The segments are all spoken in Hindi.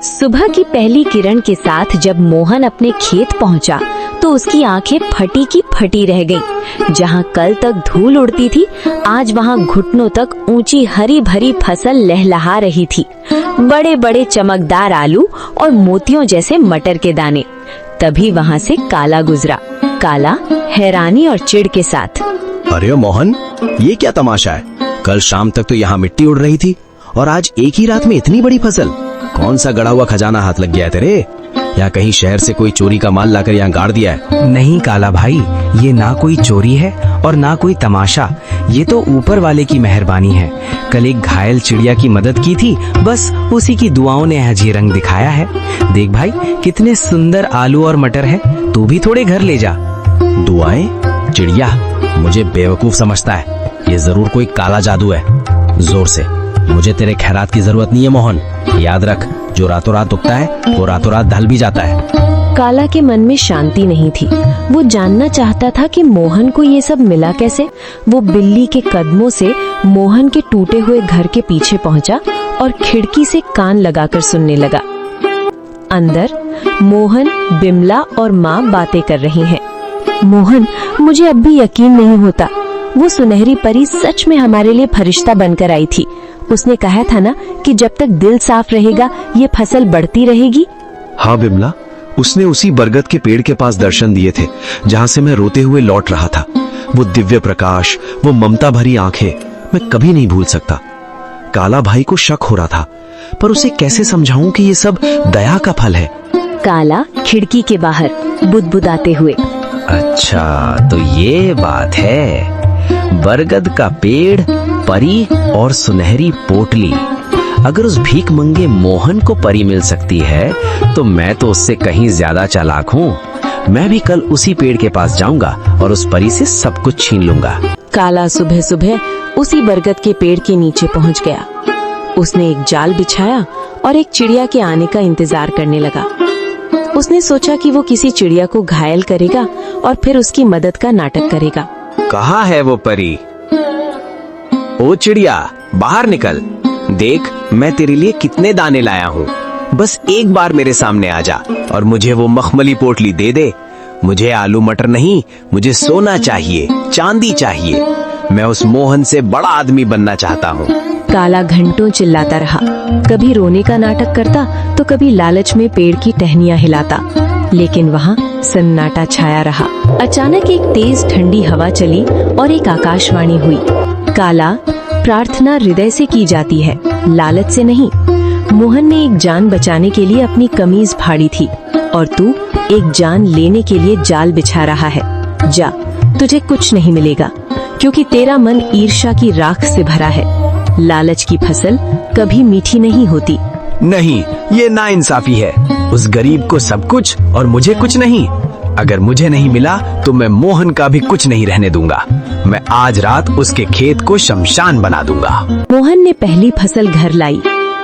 सुबह की पहली किरण के साथ जब मोहन अपने खेत पहुंचा तो उसकी आंखें फटी की फटी रह गईं। जहां कल तक धूल उड़ती थी, आज वहां घुटनों तक ऊंची हरी भरी फसल लहलहा रही थी। बड़े बड़े चमकदार आलू और मोतियों जैसे मटर के दाने। तभी वहां से काला गुजरा। काला हैरानी और चिढ़ के साथ, अरे मोहन, ये क्या तमाशा है? कल शाम तक तो यहाँ मिट्टी उड़ रही थी और आज एक ही रात में इतनी बड़ी फसल। कौन सा गड़ा हुआ खजाना हाथ लग गया है तेरे? या कहीं शहर से कोई चोरी का माल लाकर यहाँ गाड़ दिया है? नहीं काला भाई, ये ना कोई चोरी है और ना कोई तमाशा। ये तो ऊपर वाले की मेहरबानी है। कल एक घायल चिड़िया की मदद की थी, बस उसी की दुआओं ने हजी रंग दिखाया है। देख भाई, कितने सुंदर आलू और मटर है, तू भी थोड़े घर ले जा। दुआएं? चिड़िया मुझे बेवकूफ समझता है। ये जरूर कोई काला जादू है। जोर से, मुझे तेरे खैरात की जरूरत नहीं है मोहन। याद रख, जो रातों रात उगता है वो रातों रात ढल भी जाता है। काला के मन में शांति नहीं थी। वो जानना चाहता था कि मोहन को ये सब मिला कैसे। वो बिल्ली के कदमों से मोहन के टूटे हुए घर के पीछे पहुंचा और खिड़की से कान लगाकर सुनने लगा। अंदर मोहन, बिमला और माँ बातें कर रही हैं। मोहन, मुझे अब भी यकीन नहीं होता। वो सुनहरी परी सच में हमारे लिए फरिश्ता बनकर आई थी। उसने कहा था ना कि जब तक दिल साफ रहेगा ये फसल बढ़ती रहेगी। हाँ बिमला, उसने उसी बरगद के पेड़ के पास दर्शन दिए थे जहाँ से मैं रोते हुए लौट रहा था। वो दिव्य प्रकाश, वो ममता भरी आंखें, मैं कभी नहीं भूल सकता। काला भाई को शक हो रहा था, पर उसे कैसे समझाऊं कि ये सब दया का फल है। काला खिड़की के बाहर बुदबुदाते हुए, अच्छा तो ये बात है। बरगद का पेड़, परी और सुनहरी पोटली। अगर उस भीख मंगे मोहन को परी मिल सकती है तो मैं तो उससे कहीं ज्यादा चालाक हूँ। मैं भी कल उसी पेड़ के पास जाऊंगा और उस परी से सब कुछ छीन लूंगा। काला सुबह सुबह उसी बरगद के पेड़ के नीचे पहुंच गया। उसने एक जाल बिछाया और एक चिड़िया के आने का इंतजार करने लगा। उसने सोचा कि वो किसी चिड़िया को घायल करेगा और फिर उसकी मदद का नाटक करेगा। कहाँ है वो परी? ओ चिड़िया, बाहर निकल। देख, मैं तेरे लिए कितने दाने लाया हूँ। बस एक बार मेरे सामने आ जा और मुझे वो मखमली पोटली दे दे। मुझे आलू मटर नहीं, मुझे सोना चाहिए, चांदी चाहिए। मैं उस मोहन से बड़ा आदमी बनना चाहता हूँ। काला घंटों चिल्लाता रहा। कभी रोने का नाटक करता तो कभी लालच में पेड़ की टहनियां हिलाता, लेकिन वहाँ सन्नाटा छाया रहा। अचानक एक तेज ठंडी हवा चली और एक आकाशवाणी हुई। काला, प्रार्थना हृदय से की जाती है, लालच से नहीं। मोहन ने एक जान बचाने के लिए अपनी कमीज फाड़ी थी और तू एक जान लेने के लिए जाल बिछा रहा है। जा, तुझे कुछ नहीं मिलेगा क्योंकि तेरा मन ईर्ष्या की राख से भरा है। लालच की फसल कभी मीठी नहीं होती। नहीं, ये नाइंसाफी है। उस गरीब को सब कुछ और मुझे कुछ नहीं। अगर मुझे नहीं मिला तो मैं मोहन का भी कुछ नहीं रहने दूंगा। मैं आज रात उसके खेत को शमशान बना दूंगा। मोहन ने पहली फसल घर लाई।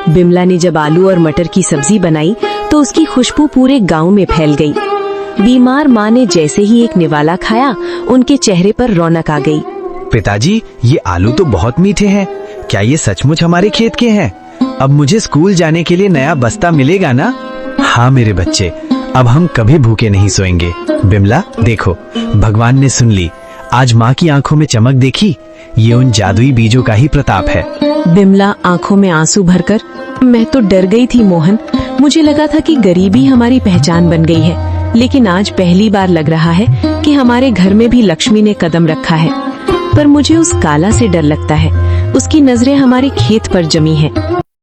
बिमला ने जब आलू और मटर की सब्जी बनाई तो उसकी खुशबू पूरे गांव में फैल गई। बीमार माँ ने जैसे ही एक निवाला खाया, उनके चेहरे पर रौनक आ गई। पिताजी, ये आलू तो बहुत मीठे हैं। क्या ये सचमुच हमारे खेत के हैं? अब मुझे स्कूल जाने के लिए नया बस्ता मिलेगा ना? हाँ मेरे बच्चे, अब हम कभी भूखे नहीं सोएंगे। बिमला देखो, भगवान ने सुन ली। आज माँ की आंखों में चमक देखी? ये उन जादुई बीजों का ही प्रताप है। बिमला आंखों में आंसू भरकर, मैं तो डर गई थी मोहन। मुझे लगा था कि गरीबी हमारी पहचान बन गई है, लेकिन आज पहली बार लग रहा है कि हमारे घर में भी लक्ष्मी ने कदम रखा है। पर मुझे उस काला से डर लगता है। उसकी नजरें हमारे खेत पर जमी हैं।